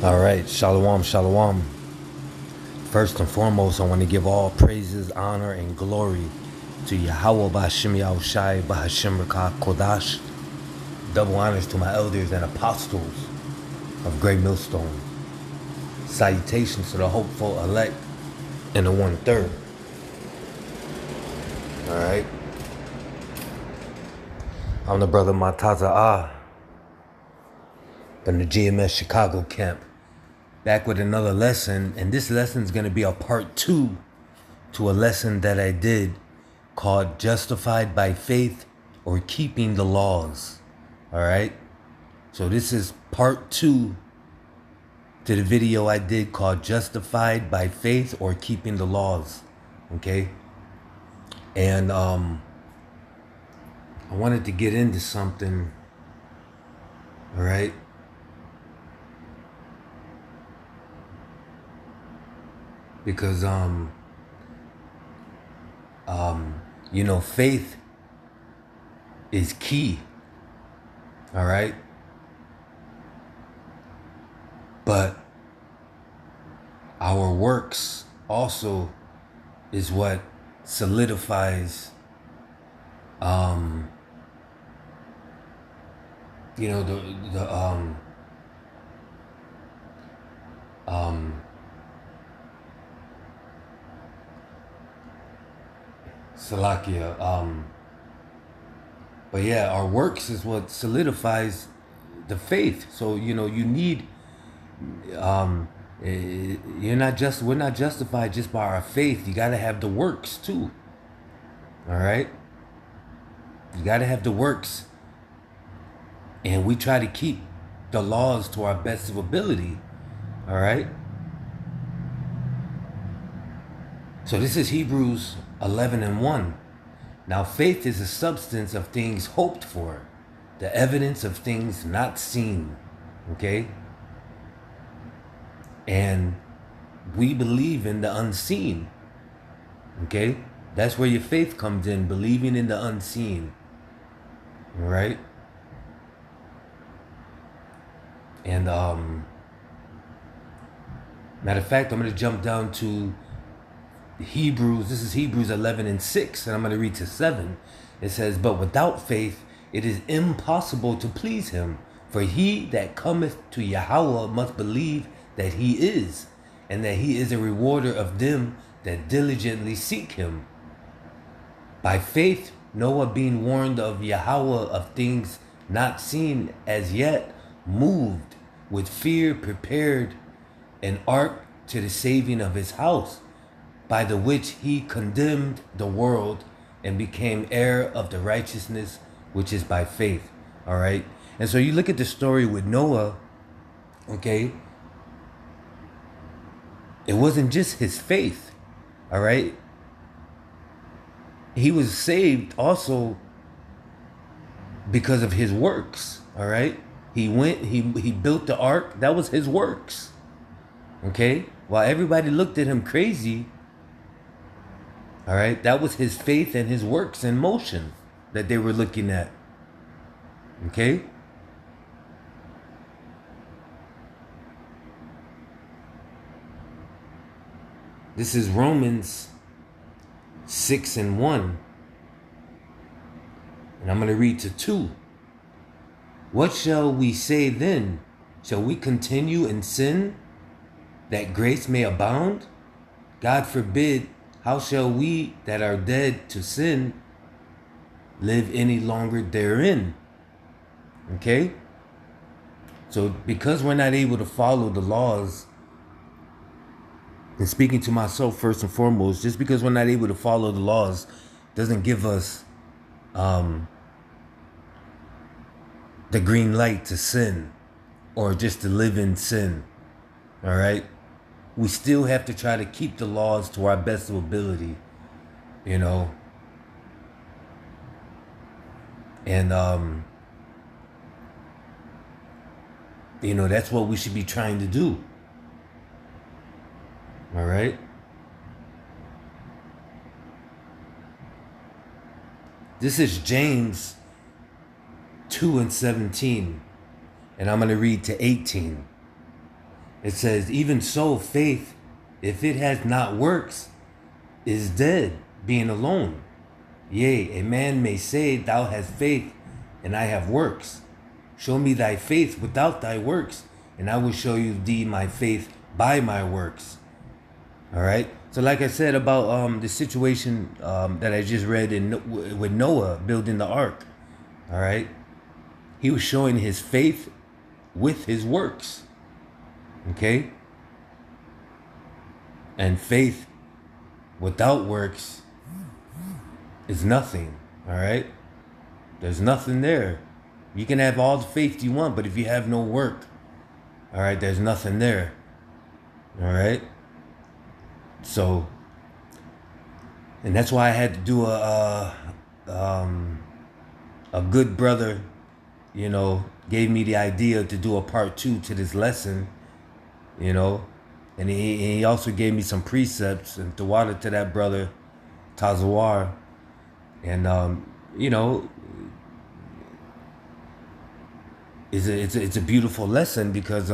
All right, shalom, shalom. First and foremost, I want to give all praises, honor, and glory to Yahweh Ba'Hashem Yahushai Ba'Hashem Rakah Kodash. Double honors to my elders and apostles of Great Millstone. Salutations to the hopeful elect and the 1/3. All right. I'm the brother Mataza Ah from the GMS Chicago camp. Back with another lesson, and this lesson is going to be a part 2 to a lesson that I did called Justified by Faith or Keeping the Laws. All right. So this is part 2 to the video I did called Justified by Faith or Keeping the Laws. Okay. And I wanted to get into something. All right. Because faith is key. All right. But our works also is what solidifies the Salakia. But yeah, our works is what solidifies the faith. So you need we're not justified just by our faith. You got to have the works too. All right. You got to have the works, and we try to keep the laws to our best of ability. All right. So this is Hebrews 11:1. Now faith is the substance of things hoped for, the evidence of things not seen. Okay? And we believe in the unseen. Okay? That's where your faith comes in, believing in the unseen. All right? And matter of fact, I'm going to jump down to Hebrews. This is Hebrews 11:6, and I'm going to read to 7. It says, "But without faith it is impossible to please him. For he that cometh to Yahweh must believe that he is, and that he is a rewarder of them that diligently seek him. By faith Noah, being warned of Yahweh of things not seen as yet, moved with fear, prepared an ark to the saving of his house, by the which he condemned the world and became heir of the righteousness which is by faith." All right. And so you look at the story with Noah, okay? It wasn't just his faith, all right? He was saved also because of his works, all right? He built the ark. That was his works, okay? While everybody looked at him crazy, all right, that was his faith and his works in motion that they were looking at. Okay? This is Romans 6:1. And I'm going to read to 2. "What shall we say then? Shall we continue in sin that grace may abound? God forbid. How shall we that are dead to sin live any longer therein?" Okay? So because we're not able to follow the laws, and speaking to myself first and foremost, just because we're not able to follow the laws doesn't give us the green light to sin or just to live in sin. All right? We still have to try to keep the laws to our best of ability, you know. And that's what we should be trying to do. All right? This is James 2:17, and I'm going to read to 18. It says, even so, faith, if it has not works, is dead, being alone. Yea, a man may say, thou hast faith, and I have works. Show me thy faith without thy works, and I will show you thee my faith by my works. All right. So, like I said about the situation that I just read with Noah building the ark. All right. He was showing his faith with his works. Okay. And faith without works is nothing. All right. There's nothing there. You can have all the faith you want, but if you have no work, all right, there's nothing there. All right. So, and that's why I had to do a good brother, you know, gave me the idea to do a part 2 to this lesson, you know, and he also gave me some precepts and to water to that brother, Tazawar, and you know, it's a beautiful lesson because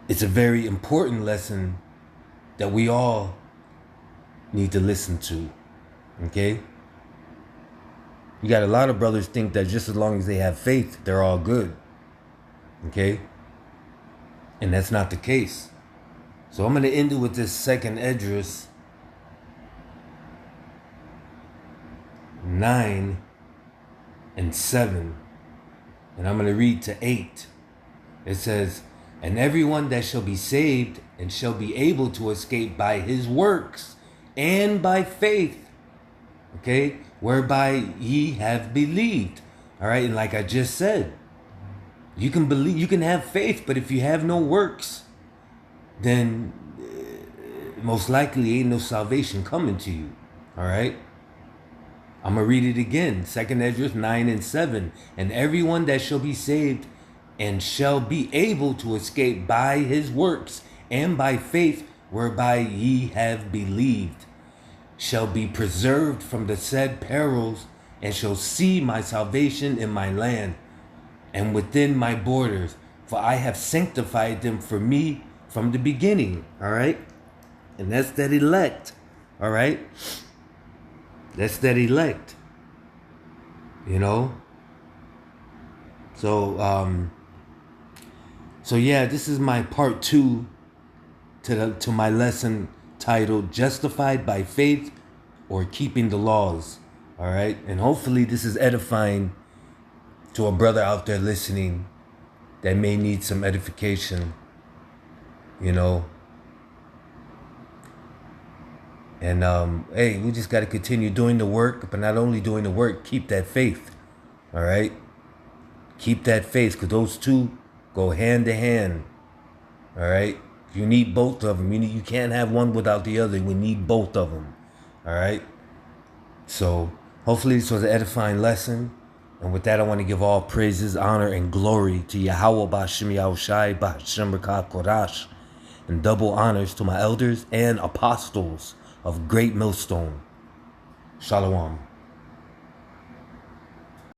it's a very important lesson that we all need to listen to. Okay? You got a lot of brothers think that just as long as they have faith, they're all good. Okay? And that's not the case. So I'm going to end it with this second Esdras 9 and 7. And I'm going to read to 8. It says, and everyone that shall be saved and shall be able to escape by his works and by faith, okay, whereby ye have believed. All right, and like I just said, you can believe, you can have faith, but if you have no works, then most likely ain't no salvation coming to you. All right. I'm going to read it again. 2 Esdras 9 and 7. And everyone that shall be saved and shall be able to escape by his works and by faith whereby ye have believed, shall be preserved from the said perils, and shall see my salvation in my land and within my borders, for I have sanctified them for me from the beginning. All right. And that's that elect. All right. That's that elect. You know. So yeah, this is my part 2 to my lesson titled Justified by Faith or Keeping the Laws. All right. And hopefully this is edifying to a brother out there listening that may need some edification, you know. And hey, we just got to continue doing the work, but not only doing the work, keep that faith. All right. Keep that faith, because those two go hand to hand. All right. You need both of them. You can't have one without the other. We need both of them. All right. So hopefully this was an edifying lesson. And with that, I want to give all praises, honor, and glory to Yahweh Ba'Shem Yahushai Ba'Shem Rekah Kodash, and double honors to my elders and apostles of Great Millstone. Shalom.